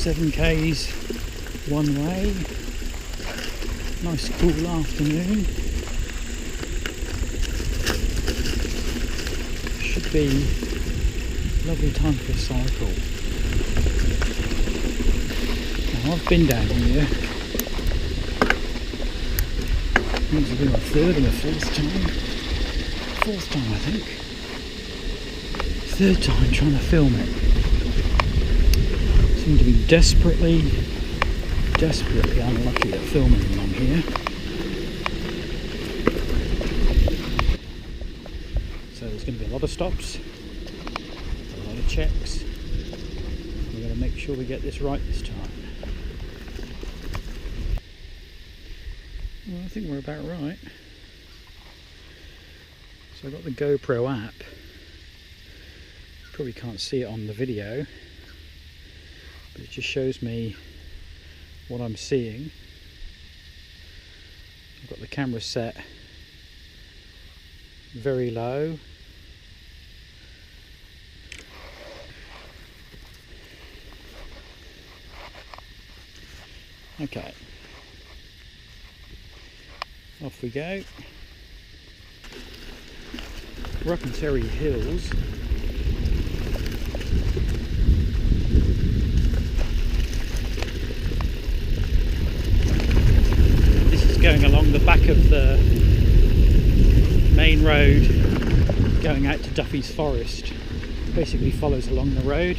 7 k's one way. Nice cool afternoon. Should be a lovely time for a cycle. Now I've been down here. This will be my third and the fourth time. Fourth time I think. Third time trying to film it. Seem to be desperately unlucky at filming along here. So there's going to be a lot of stops, a lot of checks. We're going to make sure we get this right this time. Well, I think we're about right. So I've got the GoPro app. Probably can't see it on the video, but it just shows me what I'm seeing. I've got the camera set very low. Okay, off we go. We're up in Terrey Hills. Going along the back of the main road going out to Duffy's Forest. Basically follows along the road.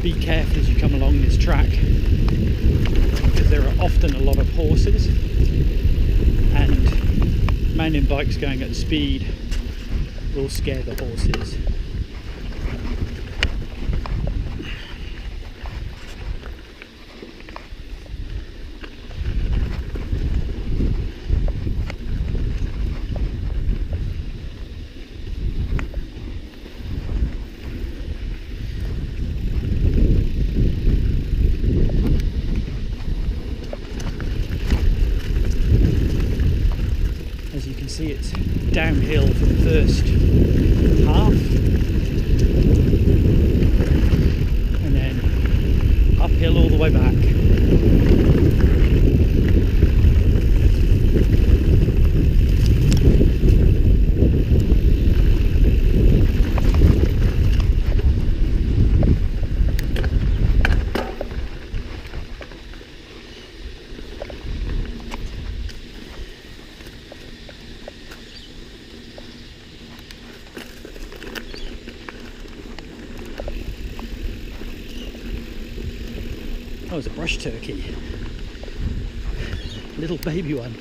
Be careful as you come along this track, because there are often a lot of horses, and mountain bikes going at speed will scare the horses. As you can see, it's downhill for the first half and then uphill all the way back. Oh, it's a brush turkey. Little baby one.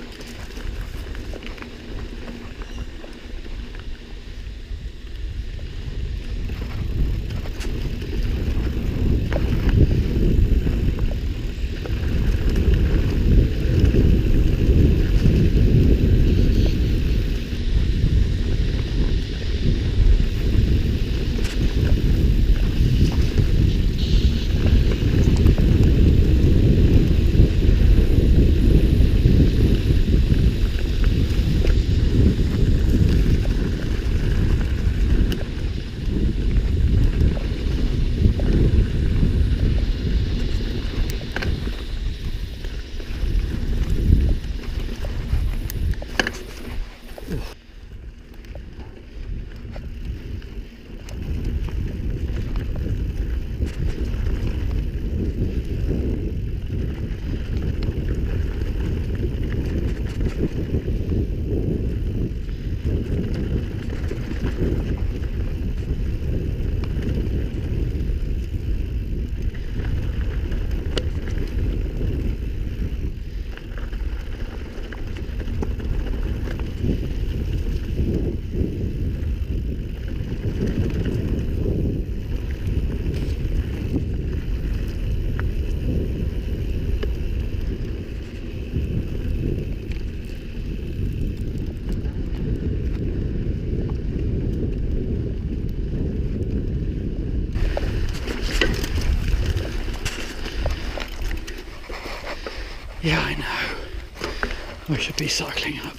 Yeah, I know. I should be cycling up.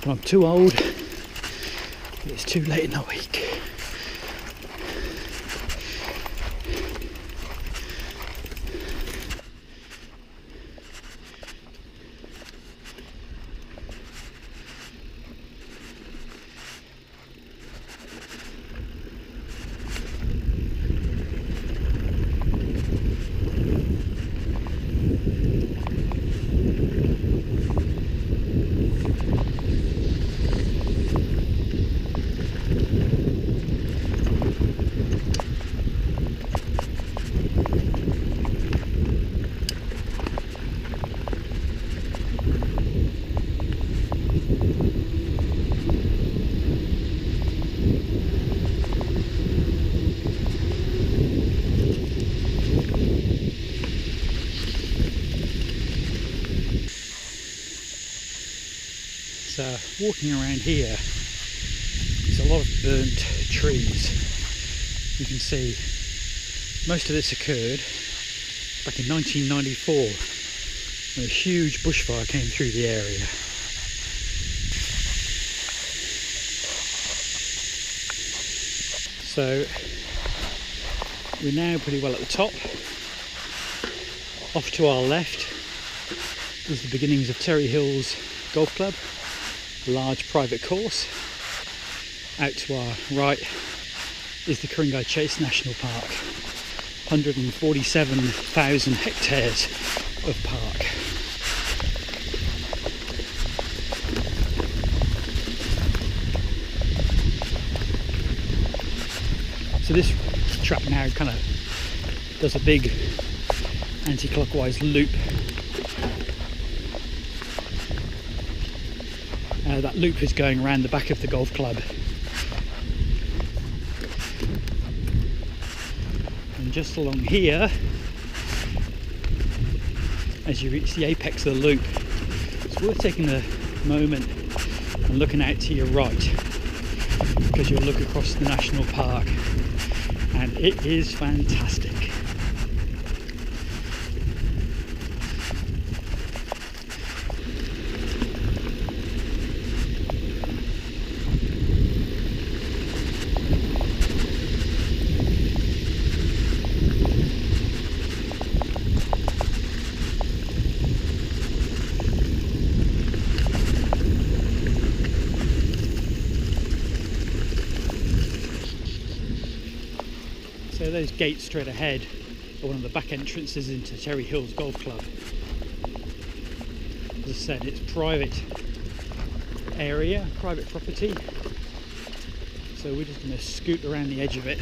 But I'm too old. It's too late in the week. Walking around here, there's a lot of burnt trees. You can see most of this occurred back in 1994 when a huge bushfire came through the area. So we're now pretty well at the top. Off to our left is the beginnings of Terrey Hills Golf Club, a large private course. Out to our right is the Ku-ring-gai Chase National Park, 147,000 hectares of park. So this track now kind of does a big anti-clockwise loop. That loop is going around the back of the golf club. And just along here, as you reach the apex of the loop, it's worth taking a moment and looking out to your right, because you'll look across the national park and it is fantastic. So those gates straight ahead are one of the back entrances into Terrey Hills Golf Club. As I said, it's private area, private property. So we're just going to scoot around the edge of it.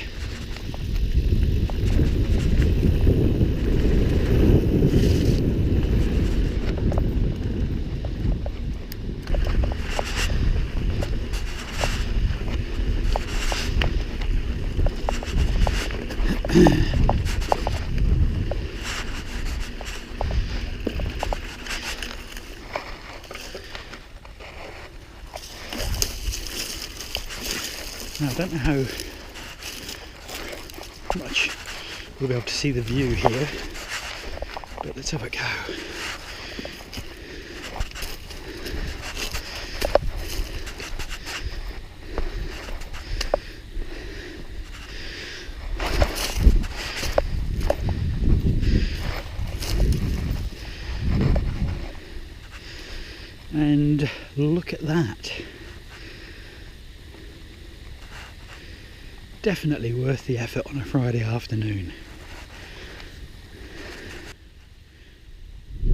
Now, I don't know how much we'll be able to see the view here, but let's have a go. And look at that. Definitely worth the effort on a Friday afternoon. So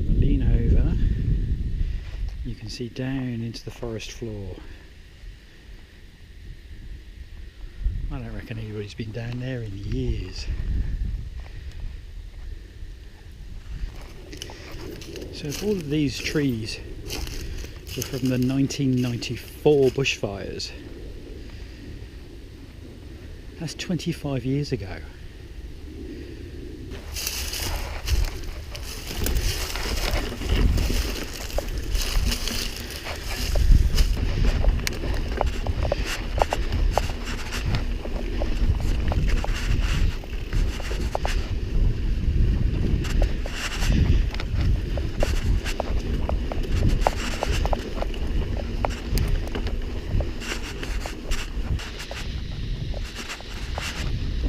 we'll lean over. You can see down into the forest floor. I don't reckon anybody's been down there in years. So if all of these trees were from the 1994 bushfires, that's 25 years ago.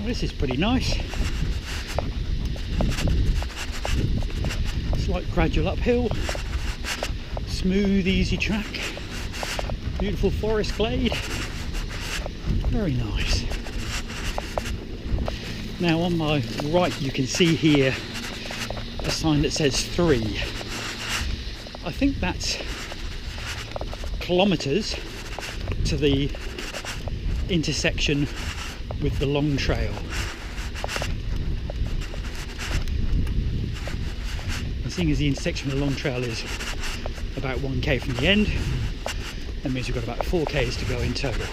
This is pretty nice. Slight gradual uphill, smooth, easy track, beautiful forest glade. Very nice. Now on my right you can see here a sign that says 3. I think that's kilometres to the intersection with the long trail. And seeing as the intersection with the long trail is about 1k from the end, that means we've got about 4k's to go in total.